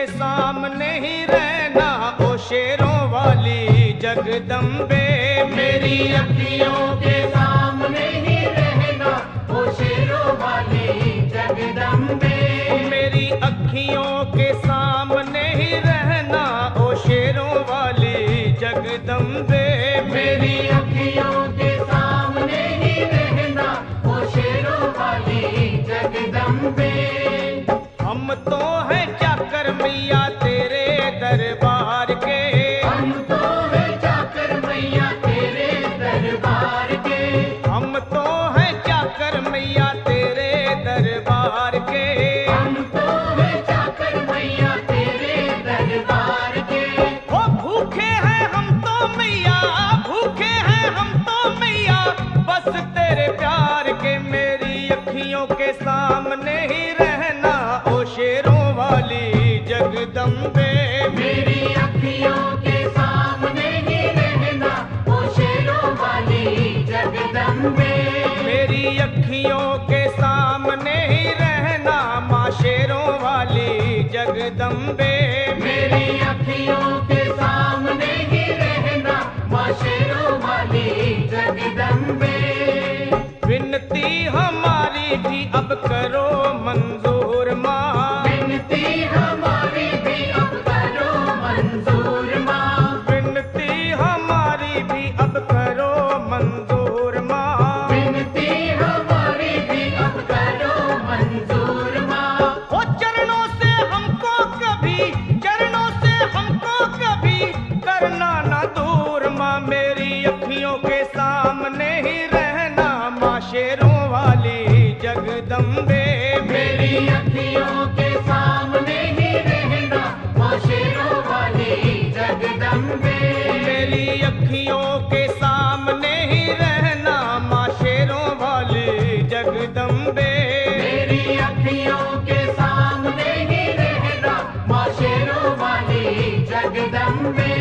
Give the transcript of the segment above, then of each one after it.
के सामने ही रहना ओ शेरों वाली जगदम्बे। मेरी अखियों के सामने ही रहना ओ शेरों वाली जगदम्बे। मेरी अखियों के सामने ही रहना ओ शेरों वाली जगदम्बे। मेरी अखियों के सामने ही रहना ओ शेरों वाली जगदम्बे। हम तो हैं चाकर मैया तेरे दरबार के। हम तो हैं चाकर मैया तेरे दरबार के। हम तो हैं चाकर मैया तेरे दरबार के। हम तो हैं चाकर मैया तेरे दरबार के। ओ भूखे हैं हम तो मैया, भूखे हैं हम तो मैया, बस तेरे प्यार के। मेरी अखियों के सामने ही रहना ओ शेरों वाली जगदम्बे। मेरी अखियों के सामने ही रहना ओ शेरों वाली जगदम्बे। मेरी अखियों के सामने ही रहना माँ शेरों वाली जगदम्बे। मेरी अखियों के सामने ही रहना माँ शेरों वाली जगदम्बे। विनती हमारी भी अब करो मंजूर माँ। विनती हमारी भी अब करो मंजूर माँ। विनती हमारी भी अब करो मंजूर माँ। विनती हमारी भी अब करो मंजूर माँ। ओ चरणों से हमको कभी, चरणों से हमको कभी करना ना दूर माँ। मेरी अखियों के सामने ही रहना माँ शेरों वाली जगदम्बे। मेरी अखियों के सामने ही रहना माँ शेरों वाली जगदम्बे। मेरी अखियों के सामने ही रहना माँ शेरों वाली जगदम्बे। मेरी अखियों के सामने ही रहना माँ शेरों वाली जगदम्बे।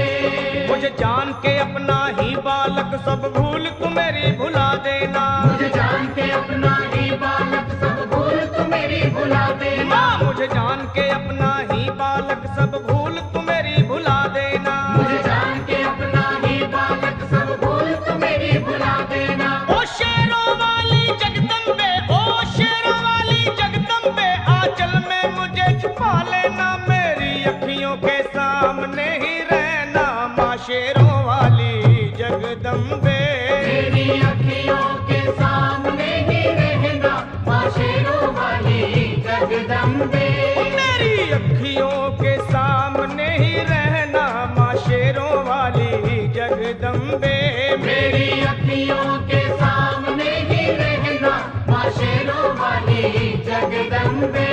मुझे जान के अपना ही बालक सब भूल तू मेरी भुला देना। मुझे जान के अपना ही बालक सब भूल तू मेरी भुला देना। मुझे जान के अपना ही बालक सब भूल तू मेरी भुला देना। मुझे जान के अपना ही बालक सब भूल तू मेरी भुला देना। ओ शेरों वाली जगदम्बे, ओ शेरों वाली जगदम्बे, आंचल में मुझे छुपा लेना। मेरी अखियों के सामने ही रहना माँ शेरों वाली जगदम्बे। मेरी अखियों के सामने ही रहना माँ शेरों वाली जगदम्बे। मेरी अखियों के सामने ही रहना माँ शेरों वाली जगदम्बे। मेरी अखियों के सामने ही रहना माँ शेरों वाली जगदम्बे।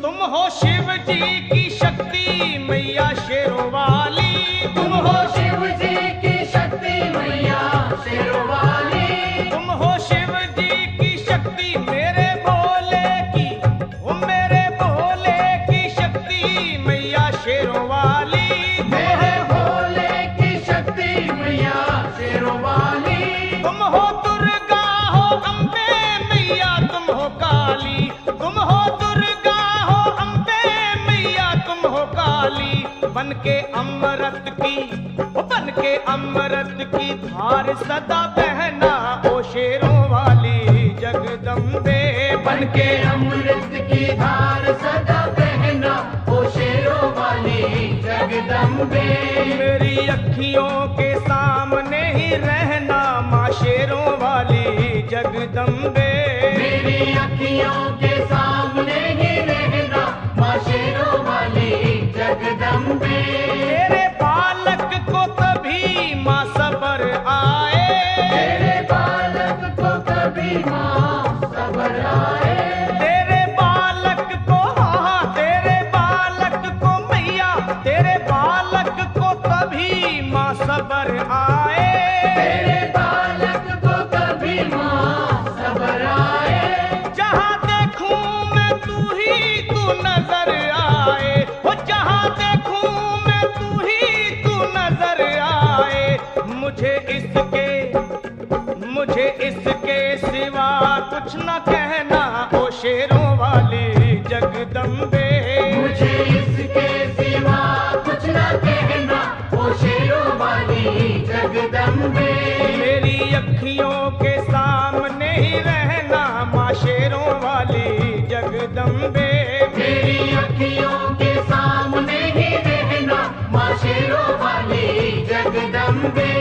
तुम हो शिव जी की शक्ति मैया शेरों वाली। तुम हो शिव जी की शक्ति मैया शेरों वाली। तुम हो शिव जी की शक्ति मेरे भोले की, वो मेरे भोले की शक्ति मैया शेरों वाली। मेरे भोले की शक्ति मैया शेरों वाली। तुम हो दुर्गा हो अम्बे मैया तुम हो काली। तुम हो दुर्गा हो अम्बे मैया तुम हो काली। बन के अमृत की, ओ बन के अमृत की धार सदा बहना ओ शेरों वाली जगदम्बे। बन के अमृत की धार सदा बहना ओ शेरों वाली जगदम्बे। मेरी अखियों के सामने ही रहना माँ शेरों वाली जगदम्बे। मेरी अखियों के सामने ही रहना माँ शेरों वाली जगदम्बे। तेरे बालक को कभी माँ सबर आए। तेरे बालक को कभी माँ सबर आए। तेरे बालक को, हाँ तेरे बालक को मैया, तेरे बालक को कभी माँ सबर आए। तेरे बालक माँ शेरों वाली जगदम्बे।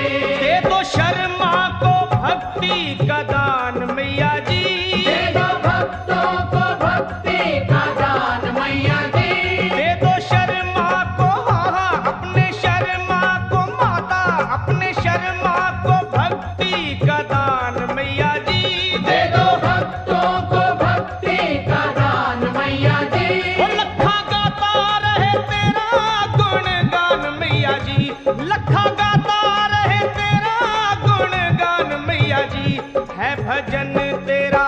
दे दो शर्मा को भक्ति का दान मैया जी, दे दो भक्तों को भक्ति का दान मैया जी। दे दो शर्मा को, हाँ अपने शर्मा को माता, अपने शर्मा को भक्ति का दान मैया जी। दे दो भक्तों को भक्ति का दान मैया जी। वो लखा गाता रहे तेरा गुणगान मैया जी, लखा गाता रहे तेरा गुणगान मैया जी। है भजन तेरा,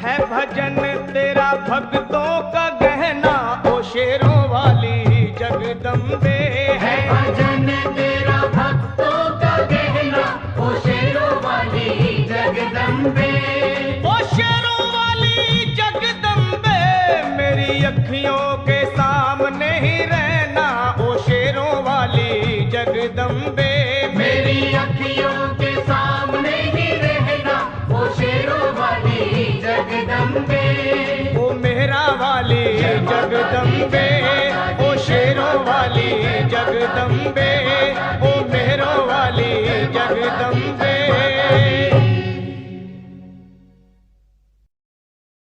है भजन तेरा भक्तों का गहना ओ शेरों वाली जगदम्बे। है भजन तेरा भक्तों का गहना ओ शेरों वाली जगदम्बे। ओ शेरों वाली जगदम्बे, मेरी अखियों के सामने ही रहना ओ शेरों वाली जगदम्बे। मेरी अखियों के सामने ही रहना ओ शेरों वाली जगदम्बे। ओ मेहरा वाली जगदम्बे, ओ शेरों वाली जगदम्बे।